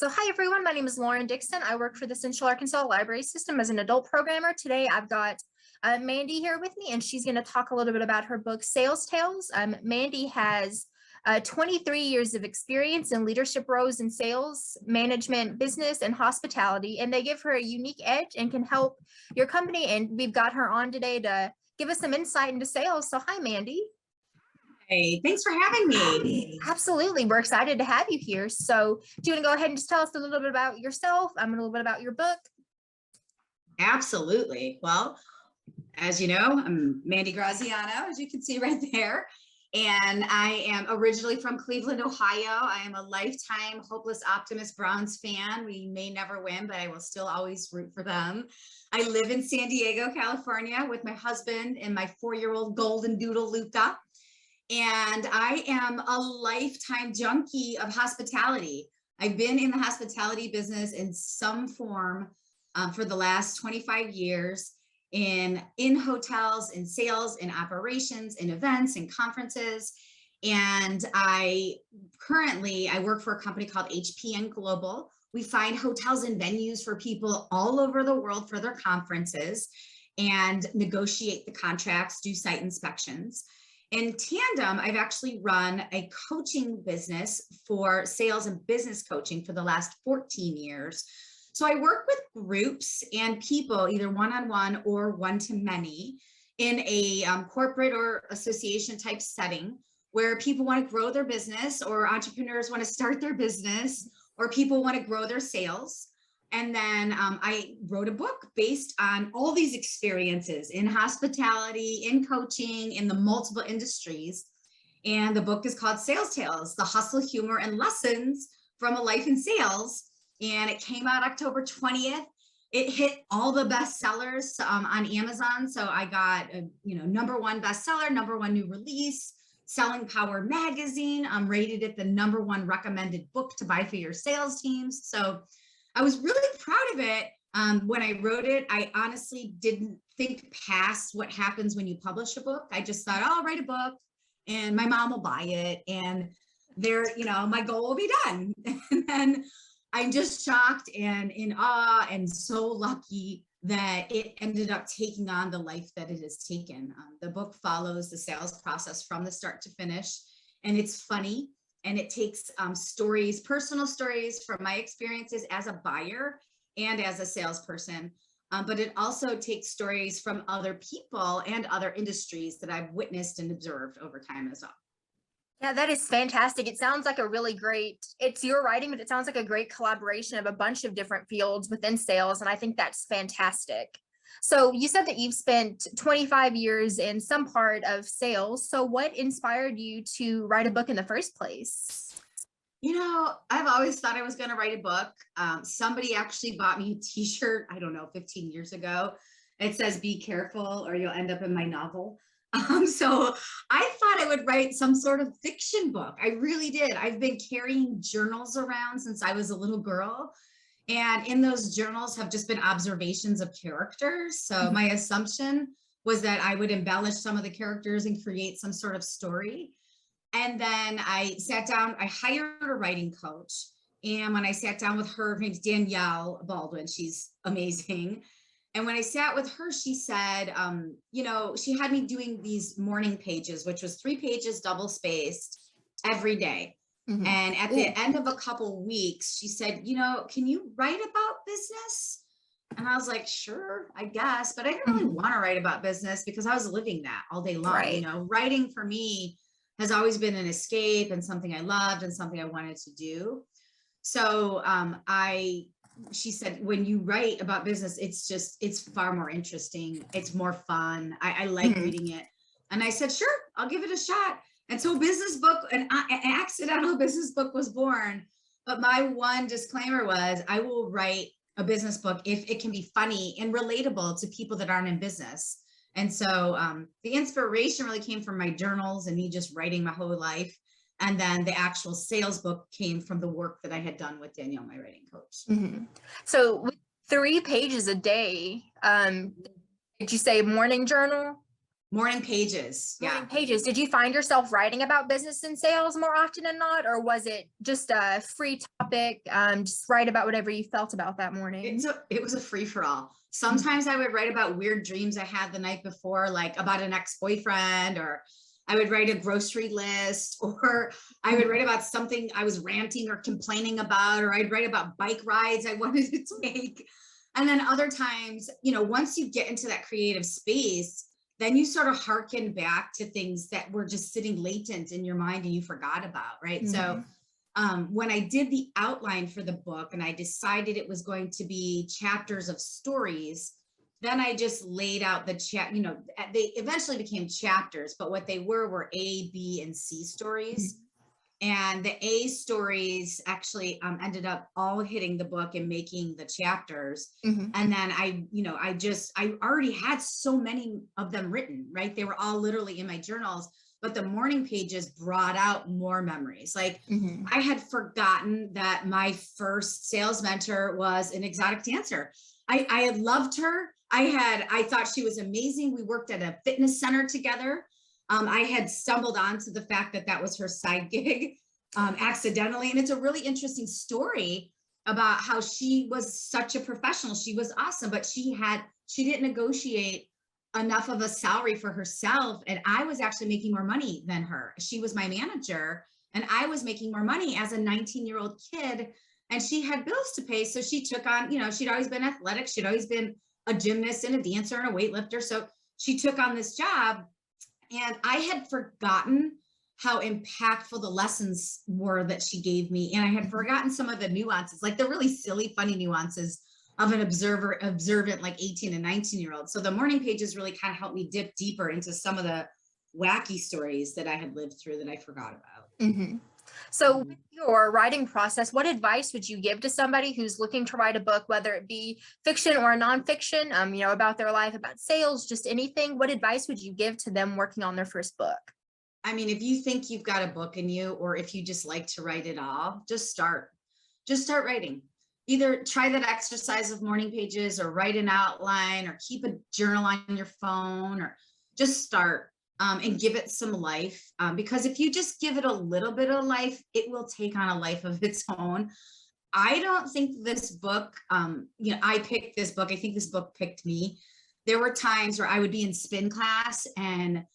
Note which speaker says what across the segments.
Speaker 1: So hi everyone, my name is Lauren Dixon. I work for the Central Arkansas Library System as an adult programmer. Today I've got Mandi here with me, and she's going to talk a little bit about her book, Sales Tales. Mandi has 23 years of experience in leadership roles in sales, management, business, and hospitality, and they give her a unique edge and can help your company. And we've got her on today to give us some insight into sales. So hi, Mandi.
Speaker 2: Hey, thanks for having me.
Speaker 1: Absolutely. We're excited to have you here. So do you want to go ahead and just tell us a little bit about yourself? A little bit about your book?
Speaker 2: Absolutely. Well, as you know, I'm Mandi Graziano, as you can see right there. And I am originally from Cleveland, Ohio. I am a lifetime Hopeless Optimist Browns fan. We may never win, but I will still always root for them. I live in San Diego, California with my husband and my 4-year-old golden doodle, Luca. And I am a lifetime junkie of hospitality. I've been in the hospitality business in some form for the last 25 years in hotels, in sales, in operations, in events, in conferences. And I work for a company called HPN Global. We find hotels and venues for people all over the world for their conferences and negotiate the contracts, do site inspections. In tandem, I've actually run a coaching business for sales and business coaching for the last 14 years. So I work with groups and people, either one-on-one or one-to-many, in a corporate or association type setting where people want to grow their business, or entrepreneurs want to start their business, or people want to grow their sales. And then I wrote a book based on all these experiences in hospitality, in coaching, in the multiple industries. And the book is called Sales Tales, the hustle, humor, and lessons from a life in sales. And it came out October 20th. It hit all the bestsellers on Amazon. So I got a #1 bestseller, #1 new release. Selling Power magazine rated it the #1 recommended book to buy for your sales teams. So I was really proud of it. When I wrote it, I honestly didn't think past what happens when you publish a book. I just thought, oh, I'll write a book and my mom will buy it, and my goal will be done. And then I'm just shocked and in awe and so lucky that it ended up taking on the life that it has taken. The book follows the sales process from the start to finish, and it's funny. And it takes stories, personal stories from my experiences as a buyer and as a salesperson. But it also takes stories from other people and other industries that I've witnessed and observed over time as well.
Speaker 1: Yeah, that is fantastic. It sounds like it's your writing, but it sounds like a great collaboration of a bunch of different fields within sales. And I think that's fantastic. So you said that you've spent 25 years in some part of sales. So what inspired you to write a book in the first place?
Speaker 2: I've always thought I was going to write a book. Somebody actually bought me a t-shirt, I don't know, 15 years ago. It says, "Be careful or you'll end up in my novel." So I thought I would write some sort of fiction book. I really did. I've been carrying journals around since I was a little girl. And in those journals have just been observations of characters. So my assumption was that I would embellish some of the characters and create some sort of story. And then I sat down, I hired a writing coach. And when I sat down with her name's Danielle Baldwin, she's amazing. And when I sat with her, she said, she had me doing these morning pages, which was 3 pages double spaced every day. Mm-hmm. And at the end of a couple weeks, she said, can you write about business? And I was like, sure, I guess. But I didn't really want to write about business because I was living that all day long. Right. Writing for me has always been an escape and something I loved and something I wanted to do. So she said, when you write about business, it's far more interesting. It's more fun. I like reading it. And I said, sure, I'll give it a shot. And so an accidental business book was born. But my one disclaimer was I will write a business book if it can be funny and relatable to people that aren't in business. And so the inspiration really came from my journals and me just writing my whole life. And then the actual sales book came from the work that I had done with Danielle, my writing coach.
Speaker 1: Mm-hmm. So with 3 pages a day, did you say morning journal?
Speaker 2: Morning pages. Yeah.
Speaker 1: Morning pages. Did you find yourself writing about business and sales more often than not, or was it just a free topic? Just write about whatever you felt about that morning.
Speaker 2: It was a free for all. Sometimes I would write about weird dreams I had the night before, like about an ex-boyfriend, or I would write a grocery list, or I would write about something I was ranting or complaining about, or I'd write about bike rides I wanted to take. And then other times, you know, once you get into that creative space, then you sort of hearken back to things that were just sitting latent in your mind and you forgot about, right?
Speaker 1: Mm-hmm.
Speaker 2: So when I did the outline for the book and I decided it was going to be chapters of stories, then I just laid out the chat, you know, they eventually became chapters, but what they were A, B, and C stories. And the A stories actually ended up all hitting the book and making the chapters.
Speaker 1: Mm-hmm.
Speaker 2: And then I already had so many of them written, right? They were all literally in my journals, but the morning pages brought out more memories. Like
Speaker 1: Mm-hmm.
Speaker 2: I had forgotten that my first sales mentor was an exotic dancer. I had loved her. I thought she was amazing. We worked at a fitness center together. I had stumbled onto the fact that that was her side gig accidentally. And it's a really interesting story about how she was such a professional. She was awesome, but she didn't negotiate enough of a salary for herself. And I was actually making more money than her. She was my manager and I was making more money as a 19-year-old kid. And she had bills to pay. So she took on, you know, she'd always been athletic. She'd always been a gymnast and a dancer and a weightlifter. So she took on this job. And I had forgotten how impactful the lessons were that she gave me. And I had forgotten some of the nuances, like the really silly, funny nuances of an observant, like 18 and 19-year-old. So the morning pages really kind of helped me dip deeper into some of the wacky stories that I had lived through that I forgot about.
Speaker 1: Mm-hmm. So with your writing process, what advice would you give to somebody who's looking to write a book, whether it be fiction or nonfiction, you know, about their life, about sales, just anything? What advice would you give to them working on their first book?
Speaker 2: I mean, if you think you've got a book in you, or if you just like to write it all, just start writing. Either try that exercise of morning pages, or write an outline, or keep a journal on your phone, or just start. And give it some life, because if you just give it a little bit of life, it will take on a life of its own. I don't think this book, you know, I picked this book. I think this book picked me. There were times where I would be in spin class and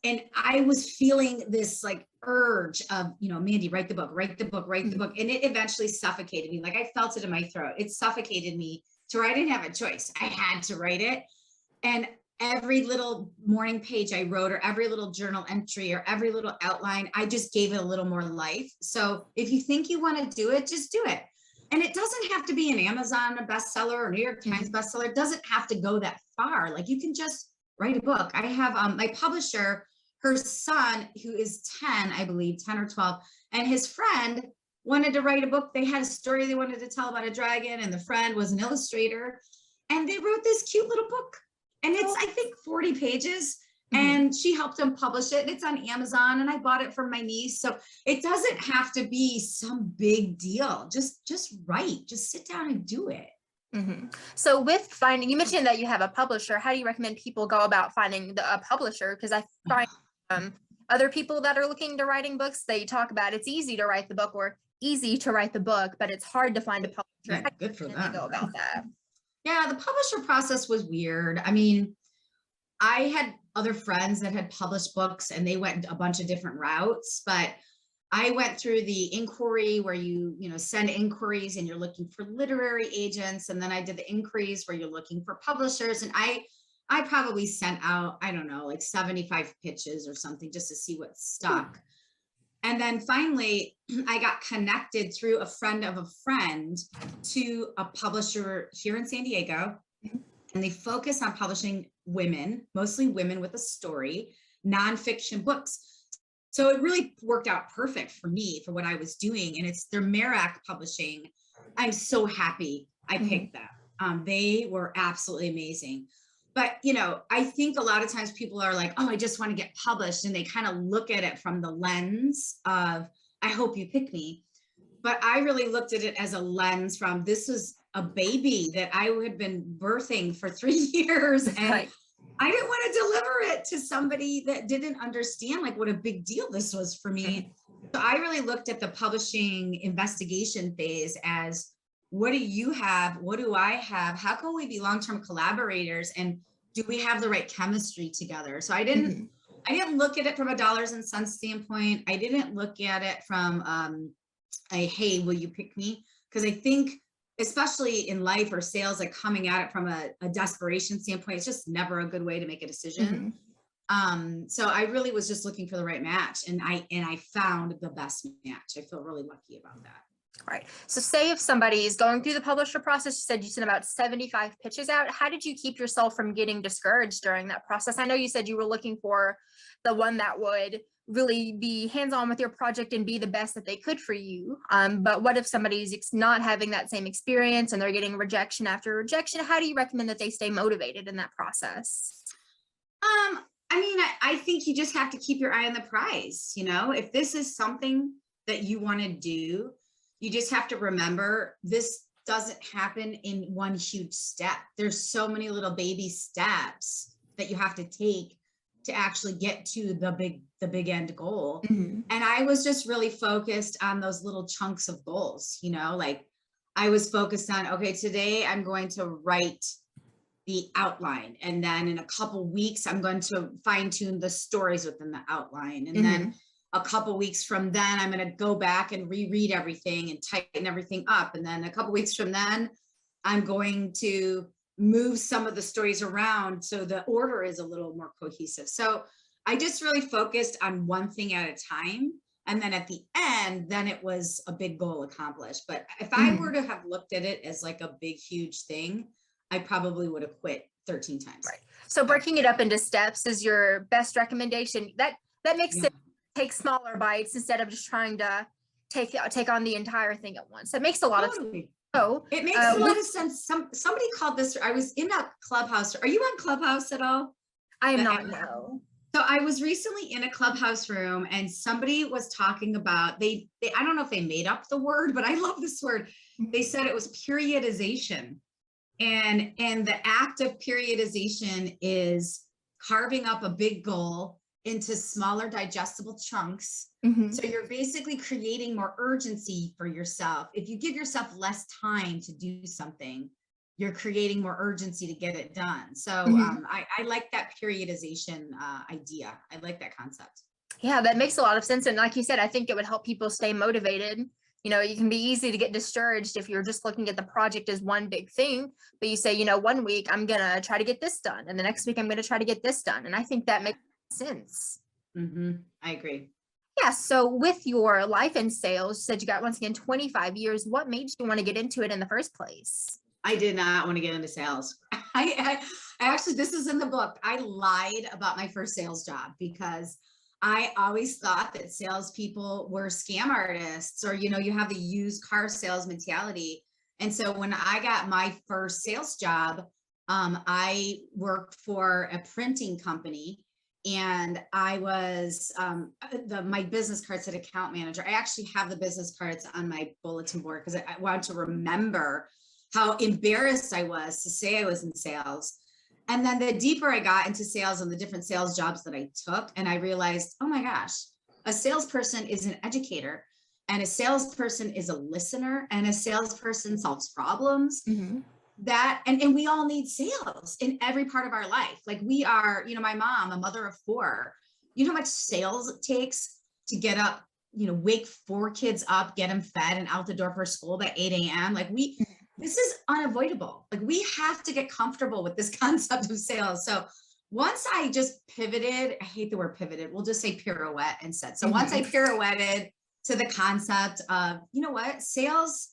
Speaker 2: I was feeling this like urge of, you know, Mandi, write the book, write the book, write the book. And it eventually suffocated me. Like I felt it in my throat. It suffocated me to where I didn't have a choice. I had to write it. And every little morning page I wrote, or every little journal entry, or every little outline, I just gave it a little more life. So if you think you want to do it, just do it. And it doesn't have to be an Amazon bestseller or New York Times bestseller. It doesn't have to go that far. Like you can just write a book. I have my publisher, her son, who is 10, I believe, 10 or 12, and his friend wanted to write a book. They had a story they wanted to tell about a dragon, and the friend was an illustrator, and they wrote this cute little book. And it's, I think, 40 pages, and she helped them publish it. And it's on Amazon, and I bought it from my niece. So it doesn't have to be some big deal. Just write, just sit down and do it.
Speaker 1: Mm-hmm. So with finding, you mentioned that you have a publisher. How do you recommend people go about finding a publisher? Because I find other people that are looking to writing books, they talk about it's easy to write the book or easy to write the book, but it's hard to find a publisher.
Speaker 2: Yeah, good for them.
Speaker 1: Go about that.
Speaker 2: Yeah, the publisher process was weird. I mean, I had other friends that had published books and they went a bunch of different routes, but I went through the inquiry where you send inquiries and you're looking for literary agents. And then I did the inquiries where you're looking for publishers. And I probably sent out, I don't know, like 75 pitches or something just to see what stuck. And then finally, I got connected through a friend of a friend to a publisher here in San Diego. And they focus on publishing women, mostly women with a story, nonfiction books. So it really worked out perfect for me for what I was doing. And it's their Merak Publishing. I'm so happy I picked them. They were absolutely amazing. But, I think a lot of times people are like, oh, I just want to get published. And they kind of look at it from the lens of, I hope you pick me. But I really looked at it as a lens from, this was a baby that I had been birthing for 3 years. And I didn't want to deliver it to somebody that didn't understand like what a big deal this was for me. So I really looked at the publishing investigation phase as, what do you have? What do I have? How can we be long-term collaborators? And do we have the right chemistry together? So I didn't look at it from a dollars and cents standpoint. I didn't look at it from hey, will you pick me? Because I think, especially in life or sales, like coming at it from a desperation standpoint, it's just never a good way to make a decision. So I really was just looking for the right match, and I found the best match. I feel really lucky about that.
Speaker 1: Right. So say if somebody is going through the publisher process, you said you sent about 75 pitches out. How did you keep yourself from getting discouraged during that process? I know you said you were looking for the one that would really be hands-on with your project and be the best that they could for you. But what if somebody's not having that same experience and they're getting rejection after rejection? How do you recommend that they stay motivated in that process?
Speaker 2: I mean, I think you just have to keep your eye on the prize. You know, if this is something that you want to do, you just have to remember this doesn't happen in one huge step. There's so many little baby steps that you have to take to actually get to the big end goal. And I was just really focused on those little chunks of goals, you know, like I was focused on, okay, today I'm going to write the outline. And then in a couple weeks, I'm going to fine tune the stories within the outline. And then a couple weeks from then, I'm going to go back and reread everything and tighten everything up. And then a couple weeks from then, I'm going to move some of the stories around so the order is a little more cohesive. So I just really focused on one thing at a time. And then at the end, then it was a big goal accomplished. But if I were to have looked at it as like a big, huge thing, I probably would have quit 13 times.
Speaker 1: Right. So breaking it up into steps is your best recommendation. That makes it take smaller bites instead of just trying to take on the entire thing at once. That makes a lot of sense. So
Speaker 2: it makes a lot of sense. Somebody called this, I was in a Clubhouse. Are you on Clubhouse at all?
Speaker 1: I am not, no.
Speaker 2: So I was recently in a Clubhouse room and somebody was talking about, I don't know if they made up the word, but I love this word. They said it was periodization. And the act of periodization is carving up a big goal into smaller digestible chunks. So you're basically creating more urgency for yourself. If you give yourself less time to do something, you're creating more urgency to get it done. So I like that periodization idea. I like that concept.
Speaker 1: Yeah, that makes a lot of sense. And like you said, I think it would help people stay motivated. You know, you can be easy to get discouraged if you're just looking at the project as one big thing, but you say, you know, one week I'm going to try to get this done. And the next week I'm going to try to get this done. And I think that makes sense.
Speaker 2: I agree.
Speaker 1: Yeah. So with your life in sales, you said you got, once again, 25 years. What made you want to get into it in the first place?
Speaker 2: I did not want to get into sales. I actually, this is in the book. I lied about my first sales job because I always thought that salespeople were scam artists, or, you know, you have the used car sales mentality. And so when I got my first sales job, I worked for a printing company, and I was, my business card said account manager. I actually have the business cards on my bulletin board because I wanted to remember how embarrassed I was to say I was in sales. And then the deeper I got into sales and the different sales jobs that I took, and I realized, oh my gosh, a salesperson is an educator, and a salesperson is a listener, and a salesperson solves problems. And we all need sales in every part of our life. Like we are, you know, my mom, a mother of 4, you know how much sales it takes to get up, you know, wake 4 kids up, get them fed and out the door for school by 8 a.m. Like this is unavoidable. Like we have to get comfortable with this concept of sales. So once I just pivoted, I hate the word pivoted, we'll just say pirouette instead. So once I pirouetted to the concept of, you know what, sales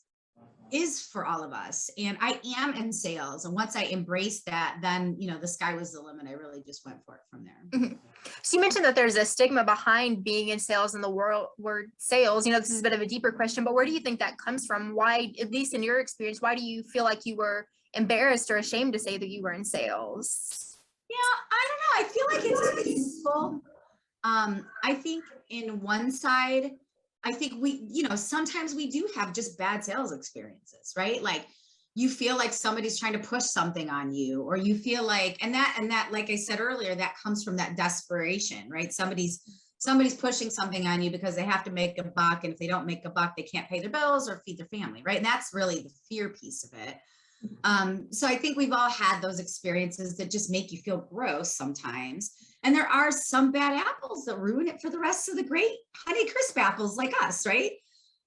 Speaker 2: is for all of us. And I am in sales. And once I embraced that, then, you know, the sky was the limit. I really just went for it from there.
Speaker 1: So you mentioned that there's a stigma behind being in sales in the word sales. You know, this is a bit of a deeper question, but where do you think that comes from? Why, at least in your experience, why do you feel like you were embarrassed or ashamed to say that you were in sales?
Speaker 2: Yeah, I don't know. I feel like it's peaceful. I think in one side, I think we, you know, sometimes we do have just bad sales experiences, right? Like you feel like somebody's trying to push something on you, or you feel like, and that, like I said earlier, that comes from that desperation, right? Somebody's pushing something on you because they have to make a buck. And if they don't make a buck, they can't pay their bills or feed their family, right? And that's really the fear piece of it. So I think we've all had those experiences that just make you feel gross sometimes. And there are some bad apples that ruin it for the rest of the great Honey Crisp apples like us, right?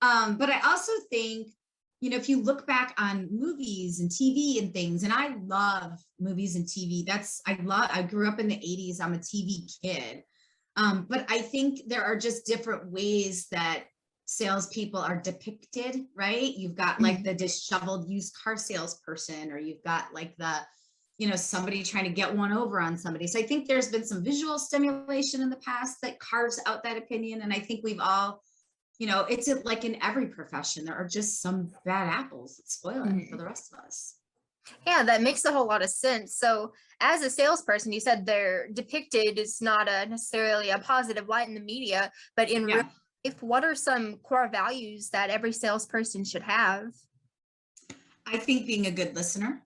Speaker 2: But I also think, you know, if you look back on movies and TV and things, and I love movies and TV, I grew up in the 80s. I'm a TV kid. But I think there are just different ways that salespeople are depicted, right? You've got like the disheveled used car salesperson, or you've got like the, you know, somebody trying to get one over on somebody. So I think there's been some visual stimulation in the past that carves out that opinion. And I think we've all, you know, it's like in every profession, there are just some bad apples that spoil it for the rest of us.
Speaker 1: Yeah, that makes a whole lot of sense. So as a salesperson, you said they're depicted as not necessarily a positive light in the media, but in real life, what are some core values that every salesperson should have?
Speaker 2: I think being a good listener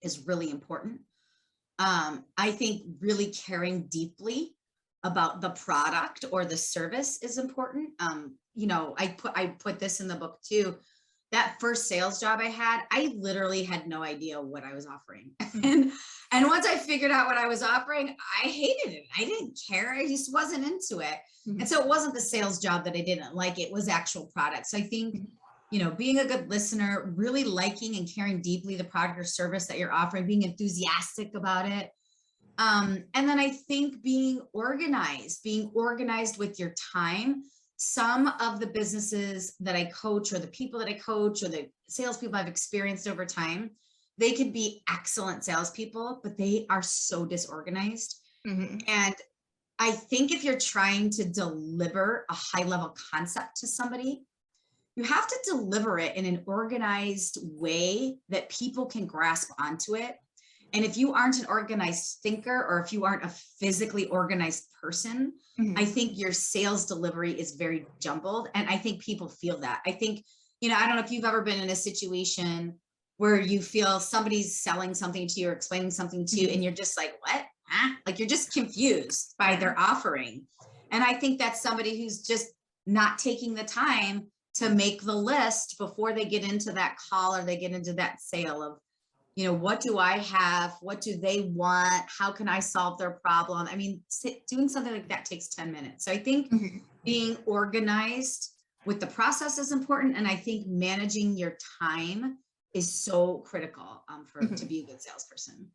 Speaker 2: is really important. I think really caring deeply about the product or the service is important. You know, I put this in the book too. That first sales job I had, I literally had no idea what I was offering. And once I figured out what I was offering, I hated it. I didn't care. I just wasn't into it. And so it wasn't the sales job that I didn't like, it was actual product. So I think, you know, being a good listener, really liking and caring deeply the product or service that you're offering, being enthusiastic about it. And then I think being organized with your time. Some of the businesses that I coach, or the people that I coach, or the salespeople I've experienced over time, they could be excellent salespeople, but they are so disorganized. And I think if you're trying to deliver a high level concept to somebody, you have to deliver it in an organized way that people can grasp onto it. And if you aren't an organized thinker, or if you aren't a physically organized person, I think your sales delivery is very jumbled. And I think people feel that. I think, you know, I don't know if you've ever been in a situation where you feel somebody's selling something to you or explaining something to you, and you're just like, what? Huh? Like you're just confused by their offering. And I think that's somebody who's just not taking the time to make the list before they get into that call, or they get into that sale of, you know, what do I have? What do they want? How can I solve their problem? I mean, doing something like that takes 10 minutes. So I think being organized with the process is important. And I think managing your time is so critical to be a good salesperson.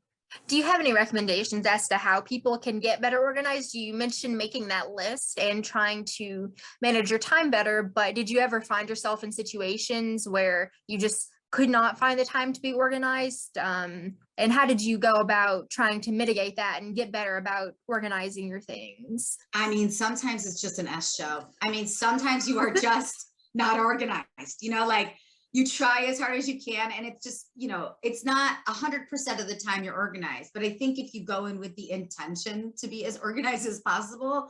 Speaker 1: Do you have any recommendations as to how people can get better organized? You mentioned making that list and trying to manage your time better, but did you ever find yourself in situations where you just could not find the time to be organized? And how did you go about trying to mitigate that and get better about organizing your things?
Speaker 2: I mean, sometimes it's just an S show. I mean, sometimes you are just not organized, you know, like you try as hard as you can, and it's just, you know, it's not 100% of the time you're organized. But I think if you go in with the intention to be as organized as possible,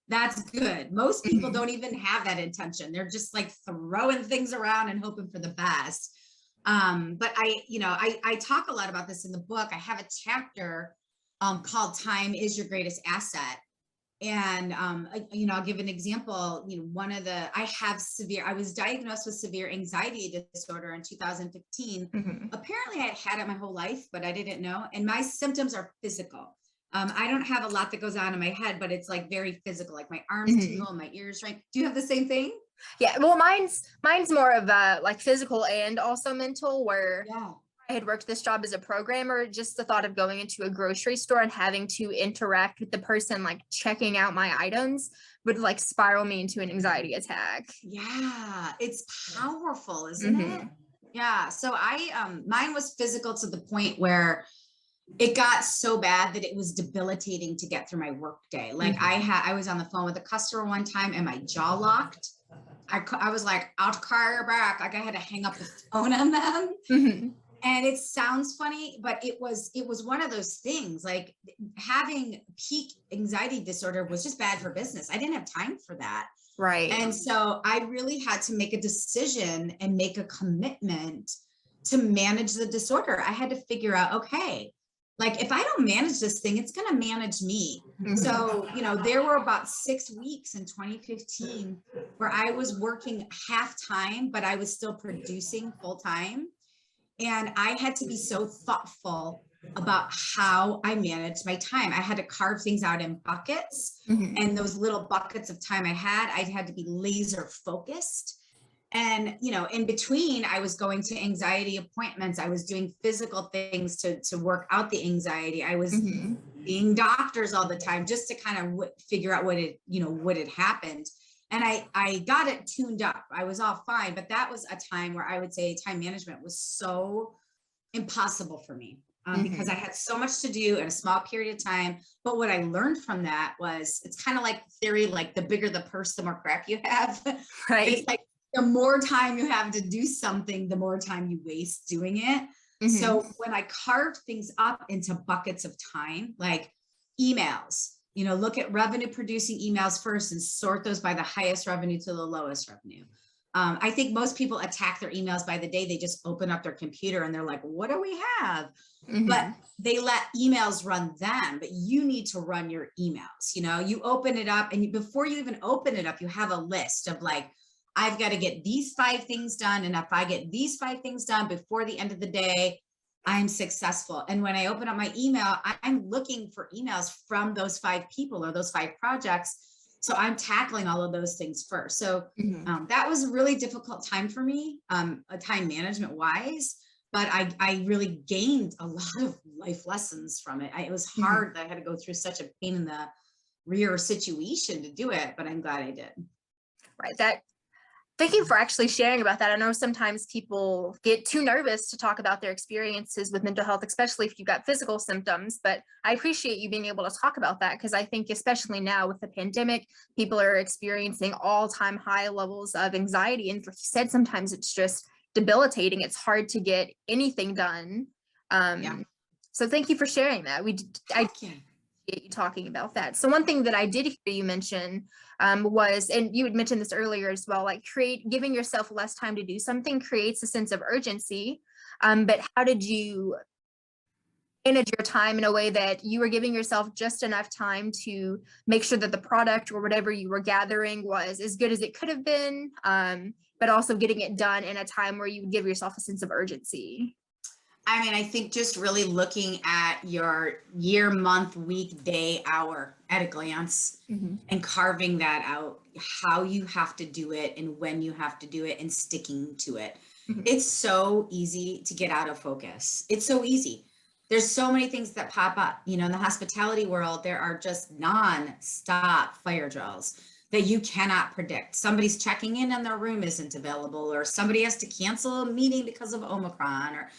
Speaker 2: that's good. Most people don't even have that intention. They're just like throwing things around and hoping for the best. But I talk a lot about this in the book. I have a chapter called Time is Your Greatest Asset. And, I'll give an example. You know, I was diagnosed with severe anxiety disorder in 2015. Apparently I had it my whole life, but I didn't know. And my symptoms are physical. I don't have a lot that goes on in my head, but it's like very physical, like my arms tingle and my ears, right? Do you have the same thing?
Speaker 1: Yeah, well, mine's more of like physical and also mental, where I had worked this job as a programmer. Just the thought of going into a grocery store and having to interact with the person like checking out my items would like spiral me into an anxiety attack.
Speaker 2: Yeah, it's powerful, isn't it? Yeah. So mine was physical to the point where it got so bad that it was debilitating to get through my work day. Like I was on the phone with a customer one time and my jaw locked. I was like, I'll call you back. Like I had to hang up the phone on them. And it sounds funny, but it was one of those things. Like having peak anxiety disorder was just bad for business. I didn't have time for that.
Speaker 1: Right.
Speaker 2: And so I really had to make a decision and make a commitment to manage the disorder. I had to figure out, okay, like if I don't manage this thing, it's going to manage me. So, you know, there were about 6 weeks in 2015 where I was working half time, but I was still producing full time. And I had to be so thoughtful about how I managed my time. I had to carve things out in buckets, and those little buckets of time I had to be laser focused. And, you know, in between, I was going to anxiety appointments. I was doing physical things to work out the anxiety. I was seeing doctors all the time just to kind of figure out what had happened. And I got it tuned up. I was all fine, but that was a time where I would say time management was so impossible for me, because I had so much to do in a small period of time. But what I learned from that was, it's kind of like theory, like the bigger the purse, the more crap you have.
Speaker 1: Right.
Speaker 2: It's like the more time you have to do something, the more time you waste doing it. So when I carved things up into buckets of time, like emails, you know, look at revenue producing emails first and sort those by the highest revenue to the lowest revenue. I think most people attack their emails by the day. They just open up their computer and they're like, what do we have? But they let emails run them, but you need to run your emails. You know, you open it up, and before you even open it up, you have a list of like, I've got to get these 5 things done. And if I get these 5 things done before the end of the day, I'm successful. And when I open up my email, I'm looking for emails from those 5 people or those 5 projects. So I'm tackling all of those things first. So that was a really difficult time for me, time management wise, but I really gained a lot of life lessons from it. It was hard that I had to go through such a pain in the rear situation to do it, but I'm glad I did.
Speaker 1: Right. Thank you for actually sharing about that. I know sometimes people get too nervous to talk about their experiences with mental health, especially if you've got physical symptoms, but I appreciate you being able to talk about that, because I think especially now with the pandemic, people are experiencing all-time high levels of anxiety. And like you said, sometimes it's just debilitating. It's hard to get anything done. So thank you for sharing that. I appreciate you talking about that. So one thing that I did hear you mention was, and you had mentioned this earlier as well, like giving yourself less time to do something creates a sense of urgency. But how did you manage your time in a way that you were giving yourself just enough time to make sure that the product or whatever you were gathering was as good as it could have been, but also getting it done in a time where you would give yourself a sense of urgency?
Speaker 2: I mean, I think just really looking at your year, month, week, day, hour at a glance and carving that out, how you have to do it and when you have to do it and sticking to it. It's so easy to get out of focus. It's so easy. There's so many things that pop up. You know, in the hospitality world, there are just non-stop fire drills that you cannot predict. Somebody's checking in and their room isn't available, or somebody has to cancel a meeting because of Omicron, or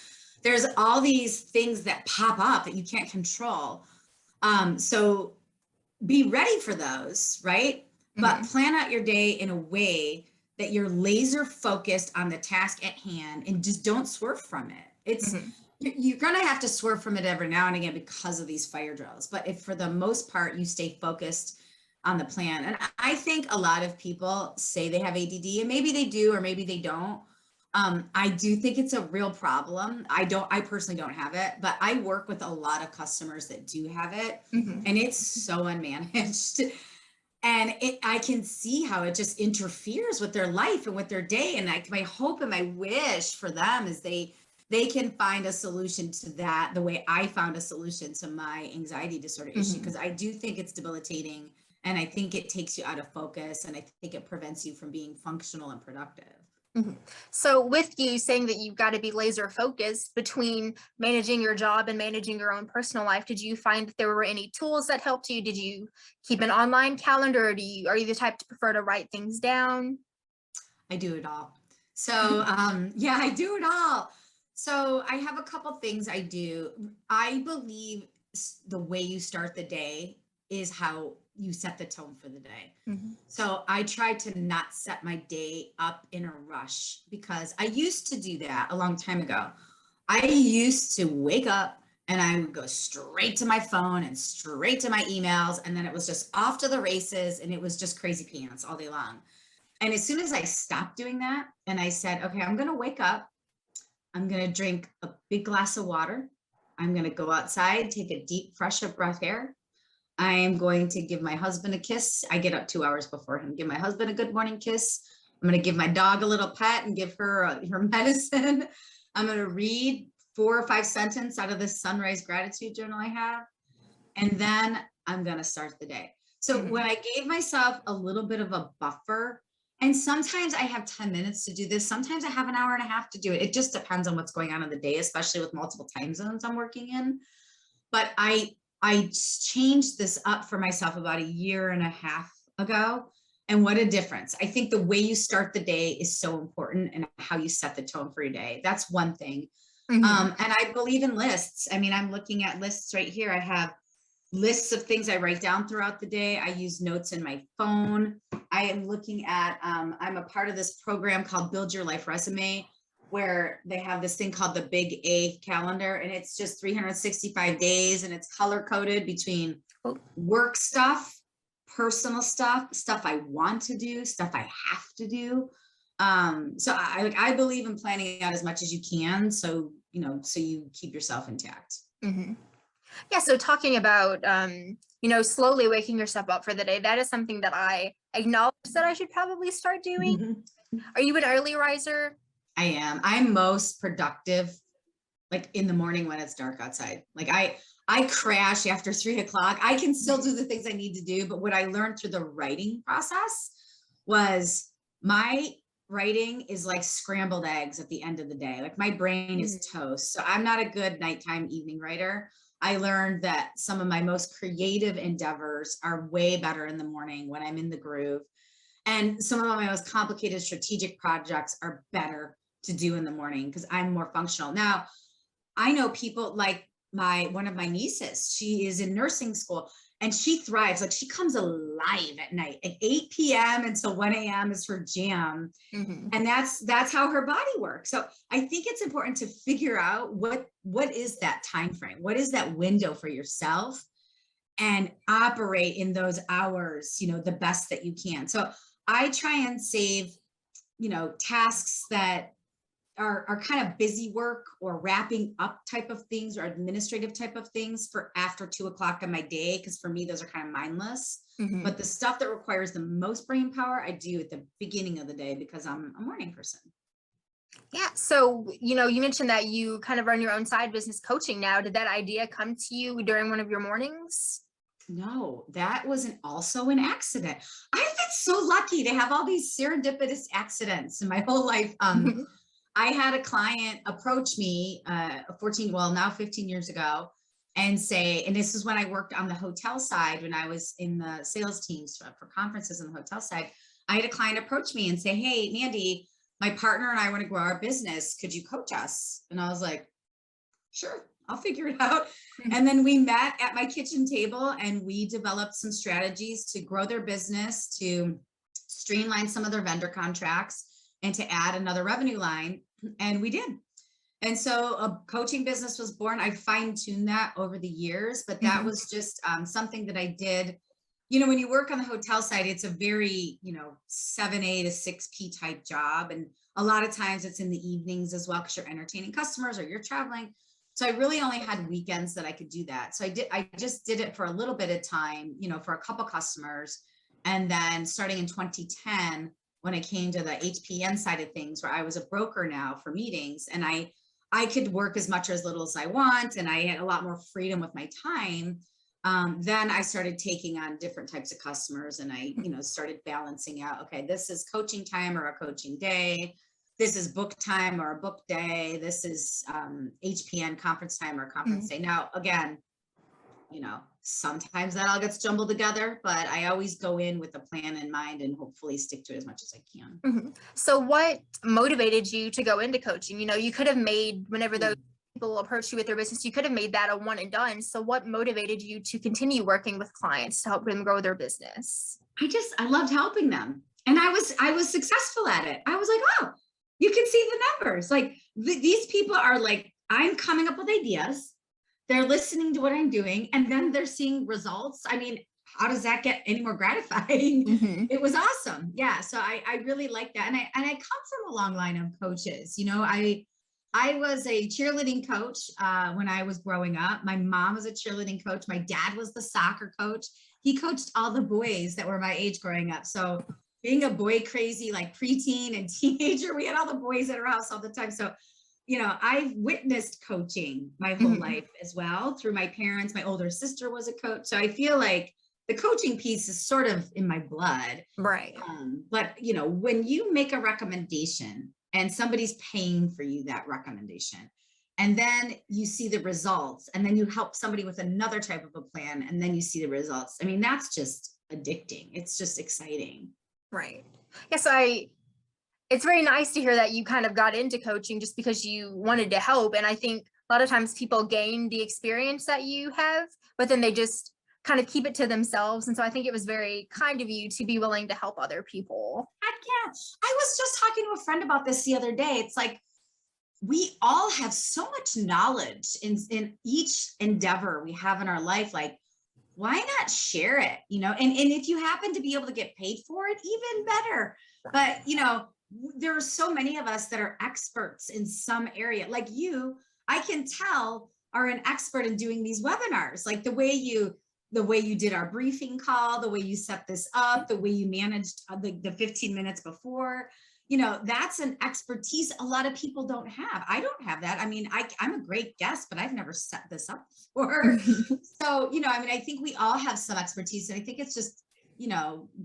Speaker 2: there's all these things that pop up that you can't control. So be ready for those, right? But plan out your day in a way that you're laser focused on the task at hand and just don't swerve from it. It's you're going to have to swerve from it every now and again because of these fire drills. But if for the most part, you stay focused on the plan. And I think a lot of people say they have ADD, and maybe they do, or maybe they don't. I do think it's a real problem. I personally don't have it, but I work with a lot of customers that do have it, and it's so unmanaged. And I can see how it just interferes with their life and with their day. And my hope and my wish for them is they can find a solution to that the way I found a solution to my anxiety disorder issue, because I do think it's debilitating, and I think it takes you out of focus, and I think it prevents you from being functional and productive.
Speaker 1: So with you saying that you've got to be laser focused between managing your job and managing your own personal life, did you find that there were any tools that helped you? Did you keep an online calendar, or are you the type to prefer to write things down?
Speaker 2: I do it all. So yeah, I do it all. So I have a couple things I do. I believe the way you start the day is how you set the tone for the day. So I try to not set my day up in a rush, because I used to do that a long time ago. I used to wake up and I would go straight to my phone and straight to my emails, and then it was just off to the races, and it was just crazy pants all day long. And as soon as I stopped doing that and I said, okay, I'm going to wake up, I'm going to drink a big glass of water. I'm going to go outside, take a deep, fresh of breath air. I am going to give my husband a kiss. I get up 2 hours before him, give my husband a good morning kiss. I'm going to give my dog a little pet and give her her medicine. I'm going to read 4 or 5 sentences out of this sunrise gratitude journal I have. And then I'm going to start the day. So when I gave myself a little bit of a buffer, and sometimes I have 10 minutes to do this, sometimes I have an hour and a half to do it. It just depends on what's going on in the day, especially with multiple time zones I'm working in. But I changed this up for myself about a year and a half ago. And what a difference. I think the way you start the day is so important, and how you set the tone for your day. That's one thing. And I believe in lists. I mean, I'm looking at lists right here. I have lists of things I write down throughout the day. I use notes in my phone. I am looking at, I'm a part of this program called Build Your Life Resume, where they have this thing called the Big A calendar, and it's just 365 days, and it's color coded between work stuff, personal stuff, stuff I want to do, stuff I have to do. So I believe in planning out as much as you can, so so you keep yourself intact.
Speaker 1: Yeah, so talking about slowly waking yourself up for the day, that is something that I acknowledge that I should probably start doing. Are you an early riser?
Speaker 2: I am. I'm most productive like in the morning when it's dark outside. Like I crash after 3 o'clock. I can still do the things I need to do, but what I learned through the writing process was my writing is like scrambled eggs at the end of the day. Like my brain is toast. So I'm not a good nighttime evening writer. I learned that some of my most creative endeavors are way better in the morning when I'm in the groove. And some of my most complicated strategic projects are better to do in the morning because I'm more functional. Now, I know people like one of my nieces, she is in nursing school and she thrives. Like she comes alive at night at 8 p.m. until 1 a.m. is her jam. And that's how her body works. So I think it's important to figure out what is that time frame? What is that window for yourself, and operate in those hours, the best that you can. So I try and save, tasks that are kind of busy work or wrapping up type of things or administrative type of things for after 2 o'clock in my day. Cause for me, those are kind of mindless, but the stuff that requires the most brain power, I do at the beginning of the day because I'm a morning person.
Speaker 1: Yeah. So, you mentioned that you kind of run your own side business coaching now. Did that idea come to you during one of your mornings?
Speaker 2: No, that was also an accident. I've been so lucky to have all these serendipitous accidents in my whole life. I had a client approach me 15 years ago and say, and this is when I worked on the hotel side, when I was in the sales teams for conferences on the hotel side. I had a client approach me and say, hey, Mandi, my partner and I want to grow our business. Could you coach us? And I was like, sure, I'll figure it out. And then we met at my kitchen table and we developed some strategies to grow their business, to streamline some of their vendor contracts, and to add another revenue line. And we did. And so a coaching business was born. I fine-tuned that over the years, but that was just something that I did. When you work on the hotel side, it's a very, 7A to 6P type job. And a lot of times it's in the evenings as well, because you're entertaining customers or you're traveling. So I really only had weekends that I could do that. So I just did it for a little bit of time, for a couple customers. And then starting in 2010, when I came to the HPN side of things, where I was a broker now for meetings, and I could work as much or as little as I want, and I had a lot more freedom with my time. Then I started taking on different types of customers, and I, started balancing out, okay, this is coaching time or a coaching day. This is book time or a book day. This is HPN conference time or conference day. Now, again, sometimes that all gets jumbled together, but I always go in with a plan in mind and hopefully stick to it as much as I can.
Speaker 1: So what motivated you to go into coaching? You could have made, whenever those people approach you with their business, you could have made that a one and done. So what motivated you to continue working with clients to help them grow their business?
Speaker 2: I loved helping them. And I was successful at it. I was like, oh, you can see the numbers. Like these people are like, I'm coming up with ideas. They're listening to what I'm doing, and then they're seeing results. I mean, how does that get any more gratifying? It was awesome. Yeah. So I really like that. And I come from a long line of coaches. I was a cheerleading coach when I was growing up. My mom was a cheerleading coach. My dad was the soccer coach. He coached all the boys that were my age growing up. So being a boy crazy, like preteen and teenager, we had all the boys at our house all the time. So, I've witnessed coaching my whole life as well through my parents. My older sister was a coach. So I feel like the coaching piece is sort of in my blood.
Speaker 1: Right.
Speaker 2: But, when you make a recommendation and somebody's paying for you that recommendation, and then you see the results, and then you help somebody with another type of a plan, and then you see the results. I mean, that's just addicting. It's just exciting.
Speaker 1: Right. Yes, it's very nice to hear that you kind of got into coaching just because you wanted to help. And I think a lot of times people gain the experience that you have, but then they just kind of keep it to themselves. And so I think it was very kind of you to be willing to help other people.
Speaker 2: Heck yeah. I was just talking to a friend about this the other day. It's like, we all have so much knowledge in each endeavor we have in our life. Like, why not share it? And if you happen to be able to get paid for it, even better. But, there are so many of us that are experts in some area. Like you, I can tell, are an expert in doing these webinars. Like the way you did our briefing call, the way you set this up, the way you managed the 15 minutes before, that's an expertise a lot of people don't have. I don't have that. I mean, I'm a great guest, but I've never set this up before. So, I think we all have some expertise, and I think it's just,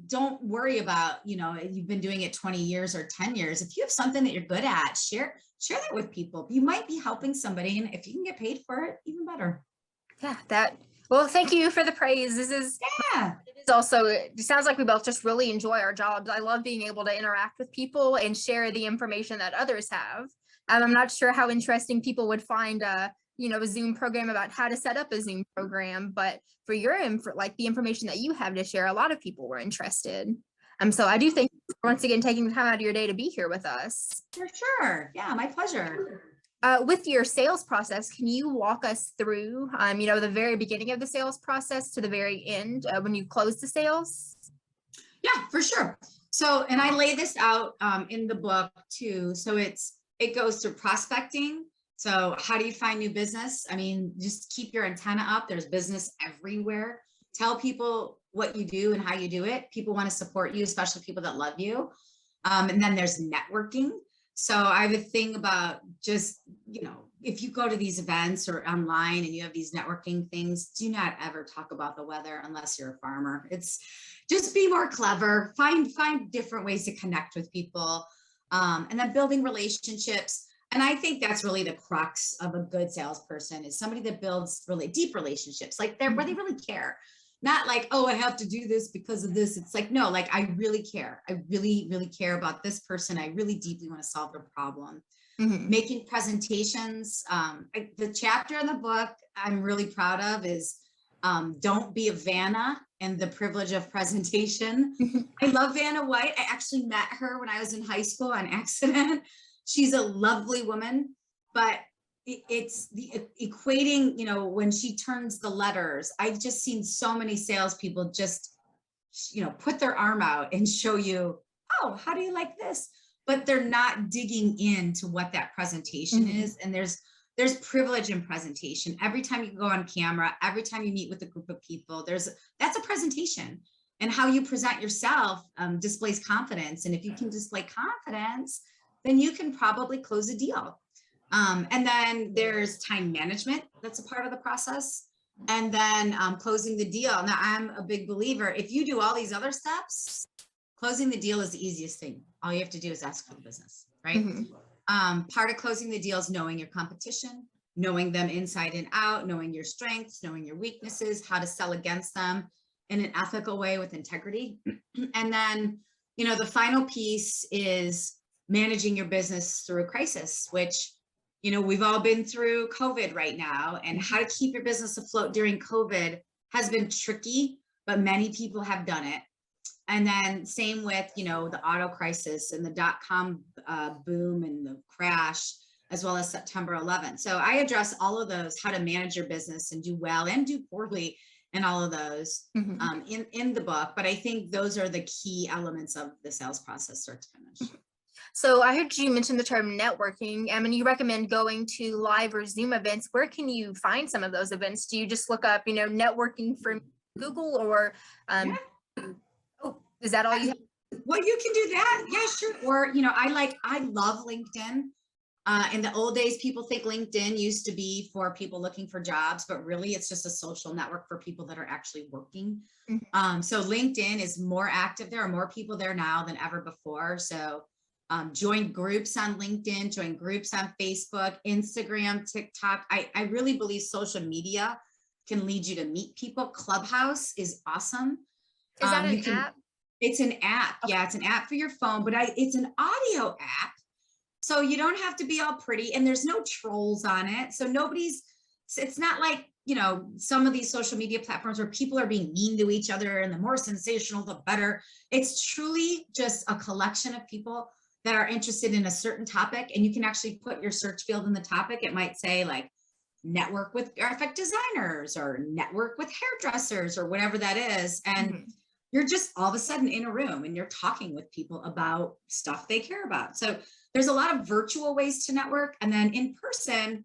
Speaker 2: don't worry about, you've been doing it 20 years or 10 years. If you have something that you're good at, share that with people. You might be helping somebody, and if you can get paid for it, even better.
Speaker 1: Yeah, well, thank you for the praise. It is also, it sounds like we both just really enjoy our jobs. I love being able to interact with people and share the information that others have. I'm not sure how interesting people would find a Zoom program about how to set up a Zoom program, but for like the information that you have to share, a lot of people were interested. So I do thank you for once again taking the time out of your day to be here with us.
Speaker 2: For sure. Yeah, my pleasure.
Speaker 1: With your sales process, can you walk us through, the very beginning of the sales process to the very end when you close the sales?
Speaker 2: Yeah, for sure. So, and I lay this out in the book too. So it goes through prospecting. So how do you find new business? I mean, just keep your antenna up. There's business everywhere. Tell people what you do and how you do it. People want to support you, especially people that love you. And then there's networking. So I have a thing about just, if you go to these events or online and you have these networking things, do not ever talk about the weather unless you're a farmer. It's just be more clever, find different ways to connect with people, and then building relationships. And I think that's really the crux of a good salesperson, is somebody that builds really deep relationships, like where they really care. Not like, oh, I have to do this because of this. It's like, no, like I really care. I really, really care about this person. I really deeply want to solve their problem. Making presentations. The chapter in the book I'm really proud of is Don't Be a Vanna and the Privilege of Presentation. I love Vanna White. I actually met her when I was in high school on accident. She's a lovely woman, but it's the equating, when she turns the letters. I've just seen so many salespeople just, put their arm out and show you, oh, how do you like this? But they're not digging into what that presentation is. And there's privilege in presentation. Every time you go on camera, every time you meet with a group of people, that's a presentation. And how you present yourself displays confidence. And if you can display confidence, then you can probably close a deal. And then there's time management. That's a part of the process. And then closing the deal. Now, I'm a big believer. If you do all these other steps, closing the deal is the easiest thing. All you have to do is ask for the business, right? Part of closing the deal is knowing your competition, knowing them inside and out, knowing your strengths, knowing your weaknesses, how to sell against them in an ethical way with integrity. And then, the final piece is managing your business through a crisis, which, we've all been through COVID right now, and how to keep your business afloat during COVID has been tricky, but many people have done it. And then same with, the auto crisis and the dot-com boom and the crash, as well as September 11th. So I address all of those, how to manage your business and do well and do poorly in all of those in the book. But I think those are the key elements of the sales process, start to finish.
Speaker 1: So I heard you mention the term networking. I mean, you recommend going to live or Zoom events. Where can you find some of those events? Do you just look up, networking from Google or,
Speaker 2: Yeah.
Speaker 1: oh, is that all you have?
Speaker 2: Well, you can do that. Yeah, sure. Or, I love LinkedIn. In the old days, people think LinkedIn used to be for people looking for jobs, but really it's just a social network for people that are actually working. So LinkedIn is more active. There are more people there now than ever before. So join groups on LinkedIn, join groups on Facebook, Instagram, TikTok. I really believe social media can lead you to meet people. Clubhouse is awesome.
Speaker 1: Is that
Speaker 2: You
Speaker 1: an
Speaker 2: can,
Speaker 1: app?
Speaker 2: it's an app. Yeah, it's an app for your phone, but it's an audio app. So you don't have to be all pretty, and there's no trolls on it. So it's not like, some of these social media platforms where people are being mean to each other, and the more sensational, the better. It's truly just a collection of people that are interested in a certain topic. And you can actually put your search field in the topic. It might say like network with graphic designers or network with hairdressers or whatever that is. And you're just all of a sudden in a room and you're talking with people about stuff they care about. So there's a lot of virtual ways to network, and then in person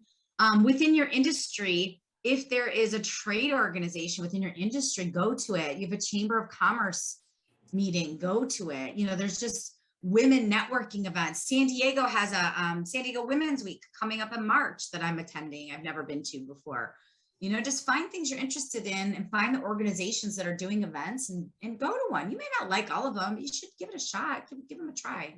Speaker 2: within your industry. If there is a trade organization within your industry, go to it. You have a chamber of commerce meeting, go to it. There's just women networking events. San Diego has a San Diego Women's Week coming up in March that I'm attending. I've never been to before. Just find things you're interested in and find the organizations that are doing events and go to one. You may not like all of them. You should give it a shot. Give them a try.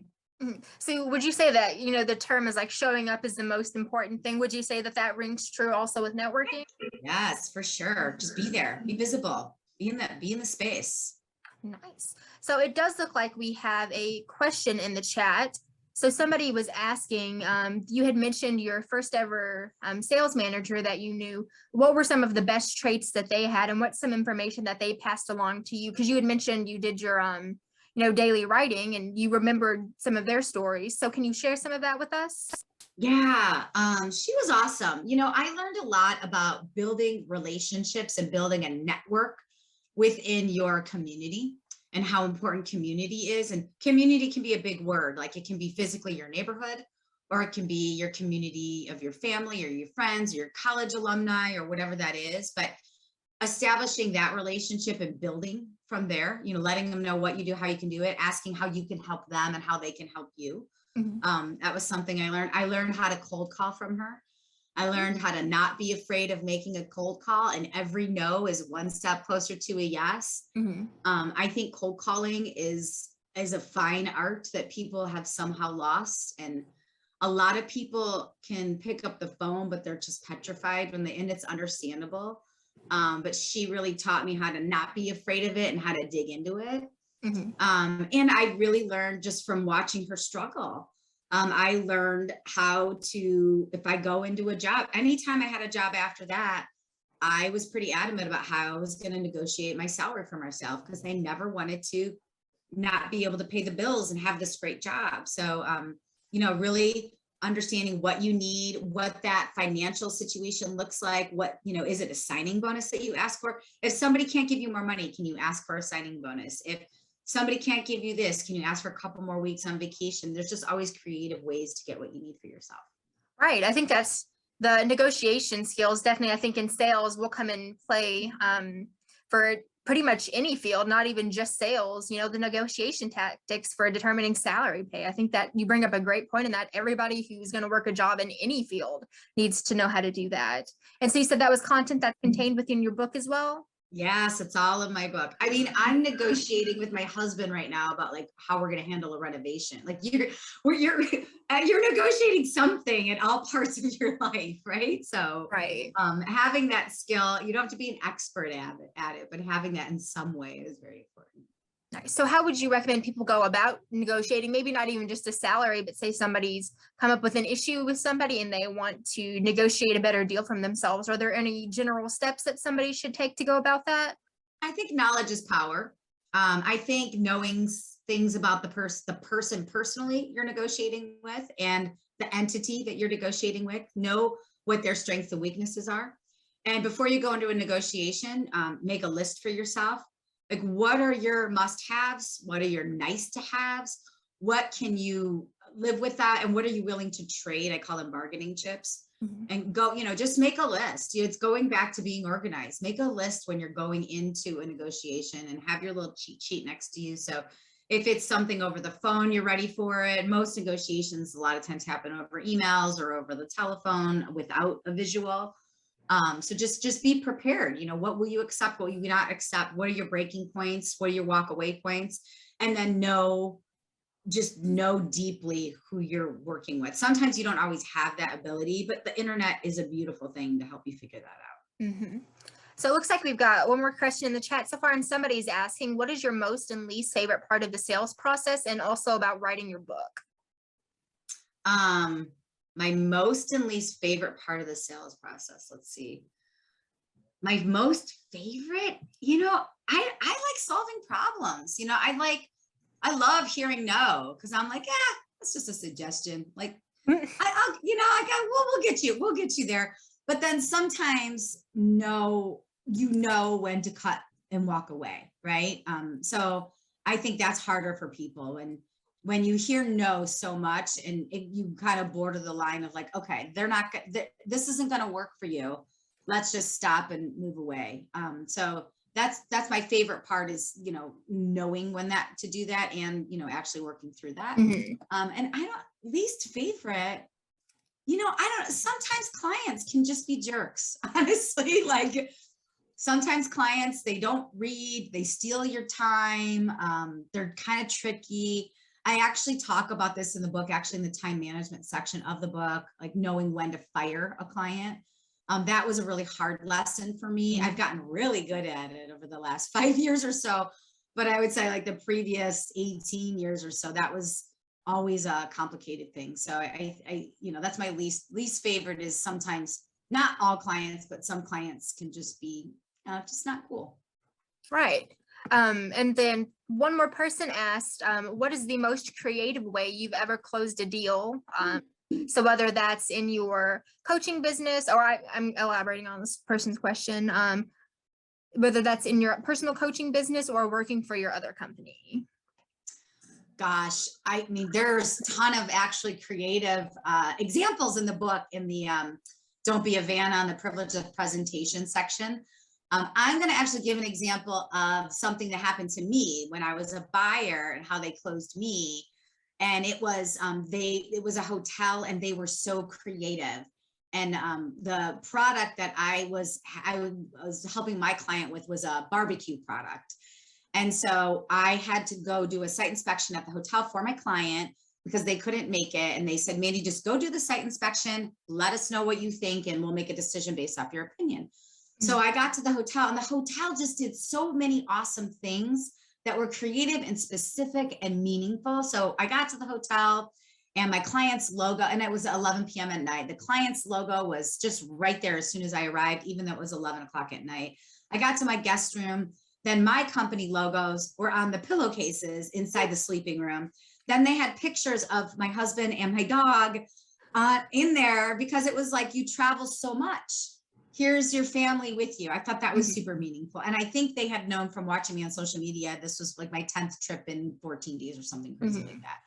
Speaker 1: So would you say that, the term is like showing up is the most important thing? Would you say that rings true also with networking?
Speaker 2: Yes, for sure. Just be there, be visible, be in the space.
Speaker 1: Nice. So it does look like we have a question in the chat. So somebody was asking, you had mentioned your first ever sales manager that you knew. What were some of the best traits that they had, and what's some information that they passed along to you? Because you had mentioned you did your daily writing and you remembered some of their stories. So can you share some of that with us?
Speaker 2: Yeah, she was awesome. I learned a lot about building relationships and building a network within your community and how important community is. And community can be a big word. Like it can be physically your neighborhood, or it can be your community of your family or your friends, or your college alumni, or whatever that is. But establishing that relationship and building from there, letting them know what you do, how you can do it, asking how you can help them and how they can help you. That was something I learned. I learned how to cold call from her. I learned how to not be afraid of making a cold call, and every no is one step closer to a yes. I think cold calling is a fine art that people have somehow lost. And a lot of people can pick up the phone, but they're just petrified and it's understandable. But she really taught me how to not be afraid of it and how to dig into it. And I really learned just from watching her struggle. I learned how to, if I go into a job, anytime I had a job after that, I was pretty adamant about how I was going to negotiate my salary for myself, because I never wanted to not be able to pay the bills and have this great job. So, really understanding what you need, what that financial situation looks like, what, is it a signing bonus that you ask for? If somebody can't give you more money, can you ask for a signing bonus? If somebody can't give you this, can you ask for a couple more weeks on vacation? There's just always creative ways to get what you need for yourself.
Speaker 1: Right. I think that's the negotiation skills. Definitely, I think in sales will come in play for pretty much any field, not even just sales, the negotiation tactics for determining salary pay. I think that you bring up a great point in that everybody who's going to work a job in any field needs to know how to do that. And so you said that was content that's contained within your book as well?
Speaker 2: Yes, it's all in my book. I mean, I'm negotiating with my husband right now about like how we're going to handle a renovation. Like you're negotiating something in all parts of your life, right? So,
Speaker 1: right.
Speaker 2: Having that skill, you don't have to be an expert at it, but having that in some way is very important.
Speaker 1: Nice. So how would you recommend people go about negotiating? Maybe not even just a salary, but say somebody's come up with an issue with somebody and they want to negotiate a better deal from themselves. Are there any general steps that somebody should take to go about that?
Speaker 2: I think knowledge is power. I think knowing things about the person personally you're negotiating with, and the entity that you're negotiating with, know what their strengths and weaknesses are. And before you go into a negotiation, make a list for yourself. Like, what are your must-haves? What are your nice-to-haves? What can you live with that. And what are you willing to trade? I call them bargaining chips. And go, just make a list. It's going back to being organized. Make a list when you're going into a negotiation and have your little cheat sheet next to you. So if it's something over the phone, you're ready for it. Most negotiations a lot of times happen over emails or over the telephone without a visual. So just be prepared. What will you accept? What will you not accept? What are your breaking points? What are your walk away points? And then just know deeply who you're working with. Sometimes you don't always have that ability, but the internet is a beautiful thing to help you figure that out.
Speaker 1: Mm-hmm. So it looks like we've got one more question in the chat so far, and somebody's asking, what is your most and least favorite part of the sales process, and also about writing your book?
Speaker 2: My most and least favorite part of the sales process. Let's see. My most favorite, I like solving problems. I love hearing no, because I'm like, that's just a suggestion. Like, we'll get you there. But then sometimes no, when to cut and walk away, right? So I think that's harder for people. And when you hear no so much, and you kind of border the line of like, okay, this isn't going to work for you. Let's just stop and move away. So that's my favorite part is, knowing when to do that, and, actually working through that. And least favorite, sometimes clients can just be jerks, honestly. Like, sometimes clients, they don't read, they steal your time. They're kind of tricky. I actually talk about this in the book, actually in the time management section of the book, like knowing when to fire a client. That was a really hard lesson for me. I've gotten really good at it over the last 5 years or so, but I would say like the previous 18 years or so, that was always a complicated thing. So I that's my least favorite, is sometimes, not all clients, but some clients can just be just not cool.
Speaker 1: Right. And then one more person asked, what is the most creative way you've ever closed a deal? So whether that's in your coaching business, or I'm elaborating on this person's question, whether that's in your personal coaching business or working for your other company.
Speaker 2: Gosh, I mean, there's a ton of actually creative examples in the book, in the Don't Be a Van on the Privilege of Presentation section. I'm going to actually give an example of something that happened to me when I was a buyer and how they closed me. And it was it was a hotel, and they were so creative. And the product that I was helping my client with was a barbecue product. And so I had to go do a site inspection at the hotel for my client, because they couldn't make it. And they said, Mandi, just go do the site inspection. Let us know what you think, and we'll make a decision based off your opinion. So I got to the hotel, and the hotel just did so many awesome things that were creative and specific and meaningful. So I got to the hotel, and my client's logo, and it was 11 p.m. at night. The client's logo was just right there as soon as I arrived, even though it was 11 o'clock at night. I got to my guest room. Then my company logos were on the pillowcases inside the sleeping room. Then they had pictures of my husband and my dog in there, because it was like, you travel so much. Here's your family with you. I thought that was super meaningful. And I think they had known from watching me on social media, this was like my 10th trip in 14 days or something crazy like that.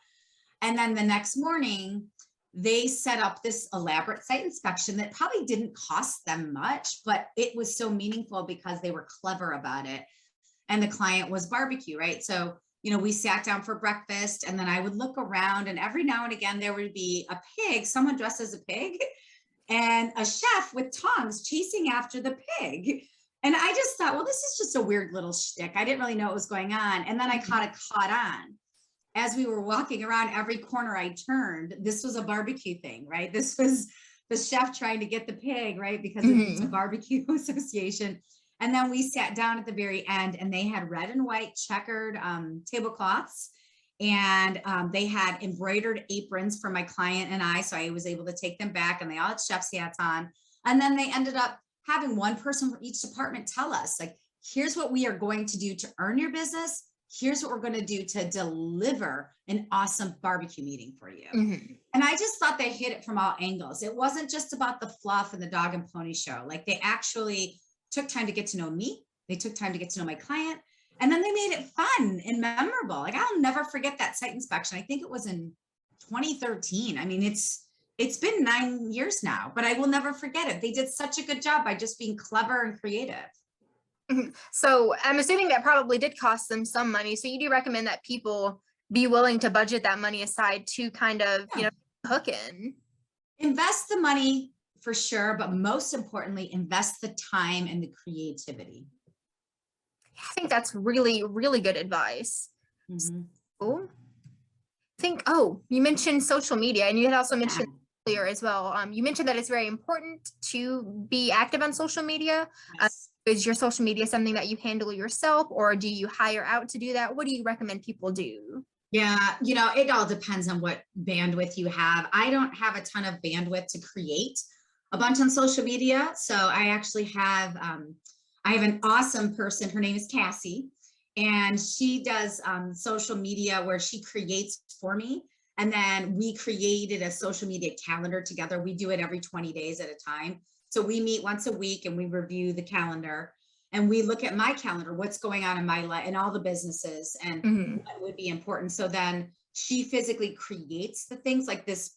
Speaker 2: And then the next morning, they set up this elaborate site inspection that probably didn't cost them much, but it was so meaningful because they were clever about it. And the client was barbecue, right? So, we sat down for breakfast, and then I would look around, and every now and again, there would be a pig, someone dressed as a pig, and a chef with tongs chasing after the pig. And I just thought, well, this is just a weird little shtick. I didn't really know what was going on. And then I caught on. As we were walking around, every corner I turned, this was a barbecue thing, right? This was the chef trying to get the pig, right? Because it's a barbecue association. And then we sat down at the very end, and they had red and white checkered tablecloths. And they had embroidered aprons for my client and I. So I was able to take them back, and they all had chef's hats on. And then they ended up having one person from each department tell us, like, here's what we are going to do to earn your business. Here's what we're going to do to deliver an awesome barbecue meeting for you. And I just thought they hit it from all angles. It wasn't just about the fluff and the dog and pony show. Like, they actually took time to get to know me. They took time to get to know my client. And then they made it fun and memorable. Like, I'll never forget that site inspection. I think it was in 2013. I mean, it's been 9 years now, but I will never forget it. They did such a good job by just being clever and creative.
Speaker 1: So I'm assuming that probably did cost them some money. So you do recommend that people be willing to budget that money aside to kind of, hook in.
Speaker 2: Invest the money for sure, but most importantly, invest the time and the creativity.
Speaker 1: I think that's really, really good advice. Cool. You mentioned social media, and you had also mentioned earlier as well. You mentioned that it's very important to be active on social media.
Speaker 2: Yes.
Speaker 1: Is your social media something that you handle yourself, or do you hire out to do that? What do you recommend people do?
Speaker 2: Yeah, it all depends on what bandwidth you have. I don't have a ton of bandwidth to create a bunch on social media. So I actually have, I have an awesome person. Her name is Cassie, and she does social media where she creates for me. And then we created a social media calendar together. We do it every 20 days at a time. So we meet once a week and we review the calendar, and we look at my calendar, what's going on in my life and all the businesses and what would be important. So then she physically creates the things like this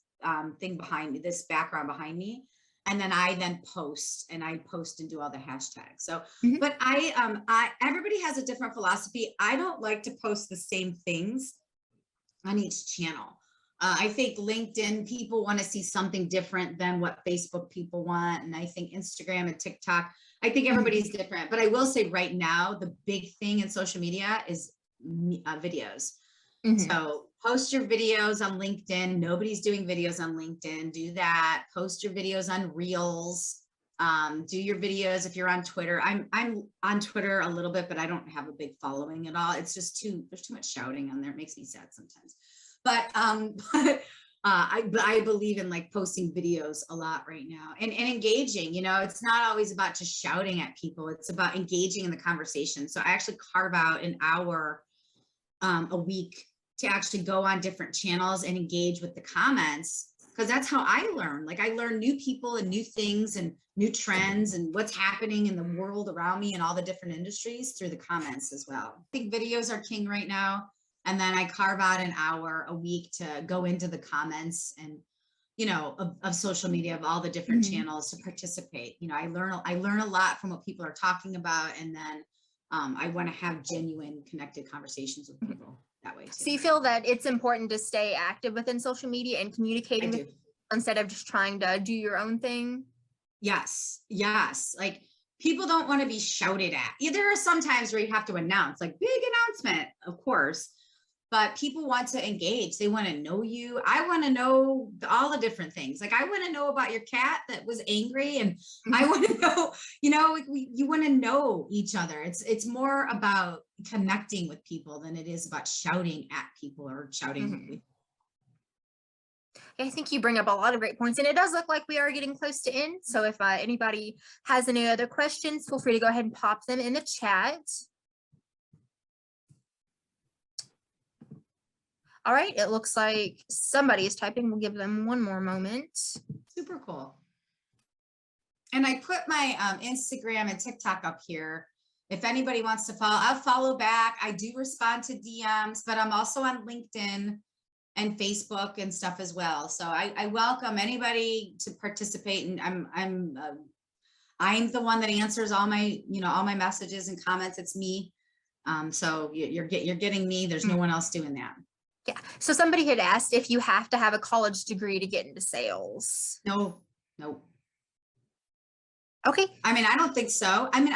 Speaker 2: thing behind me, this background behind me. And then I post and and do all the hashtags. So, but everybody has a different philosophy. I don't like to post the same things on each channel. I think LinkedIn people want to see something different than what Facebook people want. And I think Instagram and TikTok, I think everybody's different. But I will say right now, the big thing in social media is videos. So post your videos on LinkedIn. Nobody's doing videos on LinkedIn. Do that. Post your videos on Reels. Do your videos if you're on Twitter. I'm on Twitter a little bit, but I don't have a big following at all. It's just there's too much shouting on there. It makes me sad sometimes. But I believe in like posting videos a lot right now and engaging. It's not always about just shouting at people. It's about engaging in the conversation. So I actually carve out an hour a week to actually go on different channels and engage with the comments, because that's how I learn. Like, I learn new people and new things and new trends and what's happening in the world around me and all the different industries through the comments as well. I think videos are king right now. And then I carve out an hour a week to go into the comments and, of social media, of all the different channels to participate. I learn a lot from what people are talking about. And then I want to have genuine connected conversations with people that way too.
Speaker 1: So you feel that it's important to stay active within social media and communicating with people instead of just trying to do your own thing?
Speaker 2: Yes. Like, people don't want to be shouted at. There are some times where you have to announce, like, big announcement, of course. But people want to engage. They want to know you. I want to know all the different things. Like, I want to know about your cat that was angry, and I want to know, you want to know each other. It's more about connecting with people than it is about shouting at people or shouting with.
Speaker 1: I think you bring up a lot of great points, and it does look like we are getting close to end. So if anybody has any other questions, feel free to go ahead and pop them in the chat. All right, it looks like somebody is typing. We'll give them one more moment.
Speaker 2: Super cool. And I put my Instagram and TikTok up here. If anybody wants to follow, I'll follow back. I do respond to DMs, but I'm also on LinkedIn and Facebook and stuff as well. So I welcome anybody to participate. And I'm the one that answers all my messages and comments. It's me. So you're getting me. There's no one else doing that.
Speaker 1: Yeah. So somebody had asked if you have to have a college degree to get into sales.
Speaker 2: No.
Speaker 1: Okay.
Speaker 2: I mean, I don't think so. I mean,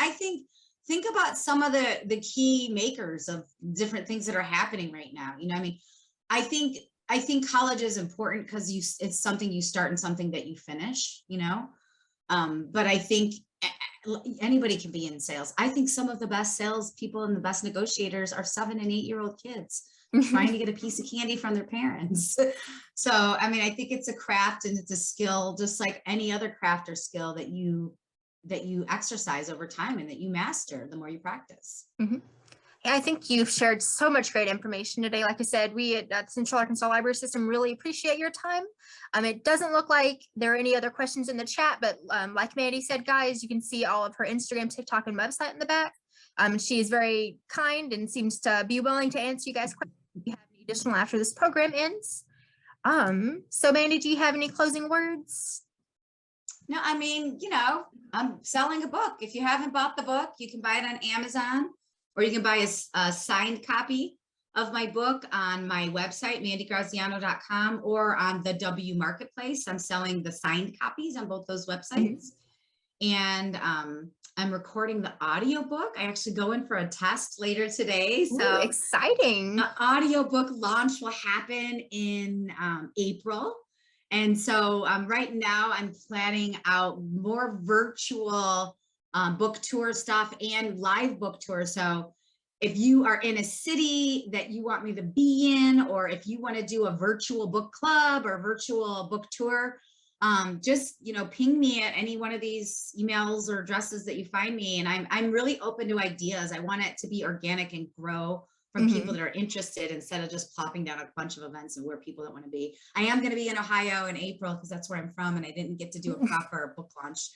Speaker 2: think about some of the key makers of different things that are happening right now. I think college is important because it's something you start and something that you finish, but I think anybody can be in sales. I think some of the best salespeople and the best negotiators are 7- and 8-year-old kids trying to get a piece of candy from their parents. So, I mean, I think it's a craft and it's a skill, just like any other craft or skill that you exercise over time and that you master the more you practice.
Speaker 1: I think you've shared so much great information today. Like I said, we at the Central Arkansas Library System really appreciate your time. It doesn't look like there are any other questions in the chat, but like Mandi said, guys, you can see all of her Instagram, TikTok, and website in the back. She is very kind and seems to be willing to answer you guys questions if you have any additional after this program ends. So Mandy, do you have any closing words?
Speaker 2: No, I mean, I'm selling a book. If you haven't bought the book, you can buy it on Amazon, or you can buy a signed copy of my book on my website, mandigraziano.com, or on the W Marketplace. I'm selling the signed copies on both those websites. And I'm recording the audiobook. I actually go in for a test later today.
Speaker 1: Ooh,
Speaker 2: So
Speaker 1: exciting.
Speaker 2: the audiobook launch will happen in April. And so right now I'm planning out more virtual book tour stuff and live book tours. So if you are in a city that you want me to be in, or if you want to do a virtual book club or virtual book tour, just, ping me at any one of these emails or addresses that you find me. And I'm really open to ideas. I want it to be organic and grow from people that are interested, instead of just plopping down a bunch of events and where people don't want to be. I am going to be in Ohio in April because that's where I'm from, and I didn't get to do a proper book launch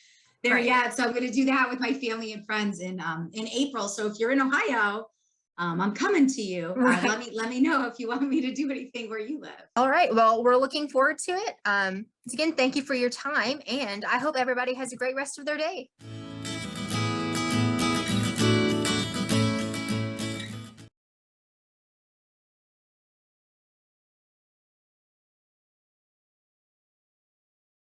Speaker 2: there yet. So I'm going to do that with my family and friends in April. So if you're in Ohio, I'm coming to you. Let me know if you want me to do anything where you live.
Speaker 1: All right. Well, we're looking forward to it. Again, thank you for your time, and I hope everybody has a great rest of their day.